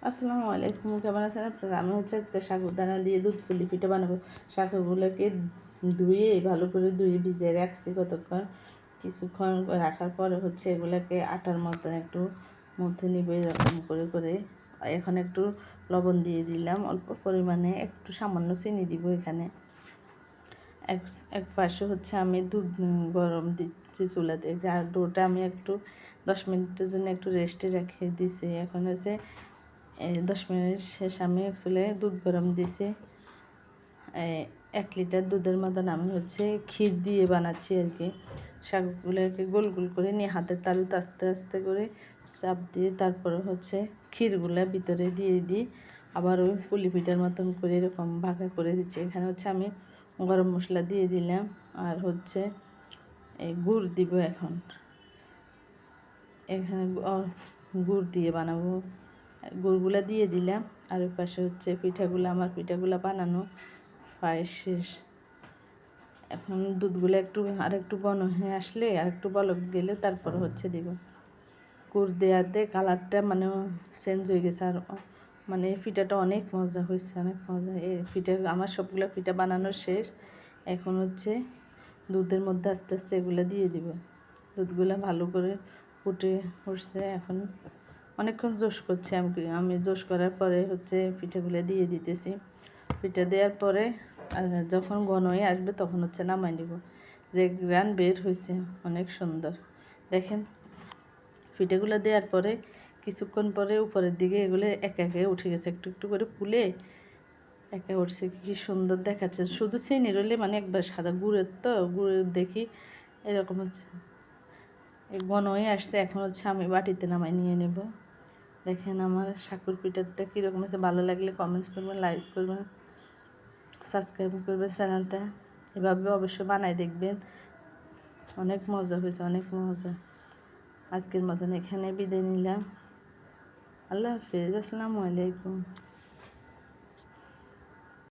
আসসালামু আলাইকুম, কেমন আছেন আপনারা? আমি আজকে সাগুদানা দিয়ে দুধ পুলি পিঠা বানাবো। শাকগুলোকে ভালো করে ধুয়ে ভিজিয়ে রাখছি কতক্ষণ। কিছুক্ষণ রাখার পরে এগুলোকে আটার মতন একটু মধ্যে নিবে এরকম করে করে। এখন একটু লবণ দিয়ে দিলাম, অল্প পরিমাণে একটু সামান্য চিনি দিব এখানে। এক পাশে আমি দুধ গরম দিচ্ছি চুলাতে। আর ডোটা আমি একটু 10 মিনিটের জন্য একটু রেস্টে রেখে দিছি। এখন 10 মিনিট শেষ। আমি দুধ গরম দিছি। 1 লিটার দুধের মতন আমি ক্ষীর দিয়ে বানাচ্ছি আর কি। শাকগুলোকে গোল গোল করে নিয়ে হাতের তালুতে আস্তে আস্তে করে চাপ দিয়ে তারপরে ক্ষীরগুলো ভিতরে দিয়ে দিই। আবার ওই পুলি পিঠার মতন করে এরকম ভাগা করে দিচ্ছি। এখানে আমি গরম মশলা দিয়ে দিলাম আর এই গুড় দিব। এখানে গুড় দিয়ে বানাবো। গুড়গুলা দিয়ে দিলাম। আর ওই পাশে আমার পিঠাগুলো বানানো প্রায় শেষ। এখন দুধগুলো আরেকটু ঘন হয়ে আসলে আরেকটু বলক গেলে তারপর দিব। গুড় দেওয়াতে কালারটা চেঞ্জ হয়ে গেছে। আর পিঠাটা অনেক মজা হয়েছে, অনেক মজা। আমার সবগুলো পিঠা বানানো শেষ। এখন দুধের মধ্যে আস্তে আস্তে এগুলো দিয়ে দিব। দুধগুলো ভালো করে ফুটে উঠছে। এখন অনেকক্ষণ জোশ করছে। আমি জোশ করার পরে পিঠাগুলো দিয়ে দিতেছি। পিঠা দেওয়ার পরে যখন ঘন হয়ে আসবে তখন নামাই নিব। যে গ্রান বের হয়েছে অনেক সুন্দর। দেখেন, পিঠাগুলো দেওয়ার পরে কিছুক্ষণ পরে উপরের দিকে এগুলো একে একে উঠে গেছে, একটু একটু করে ফুলে একে উঠছে। কি সুন্দর দেখাচ্ছে। শুধু চিনি রইলে একবার সাদা গুড়ের দেখি এরকম ঘন হয়ে আসছে। এখন আমি বাটিতে নামাই নিয়ে নেব। দেখেন আমার সাকুর পিঠাটা কীরকম হয়েছে। ভালো লাগলে কমেন্টস করবেন, লাইক করবেন, সাবস্ক্রাইব করবেন চ্যানেলটা। এভাবে অবশ্যই বানাই দেখবেন। অনেক মজা হয়েছে, অনেক মজা। আজকের মতন এখানে বিদায় নিলাম। আল্লাহ হাফেজ। আসসালামু আলাইকুম।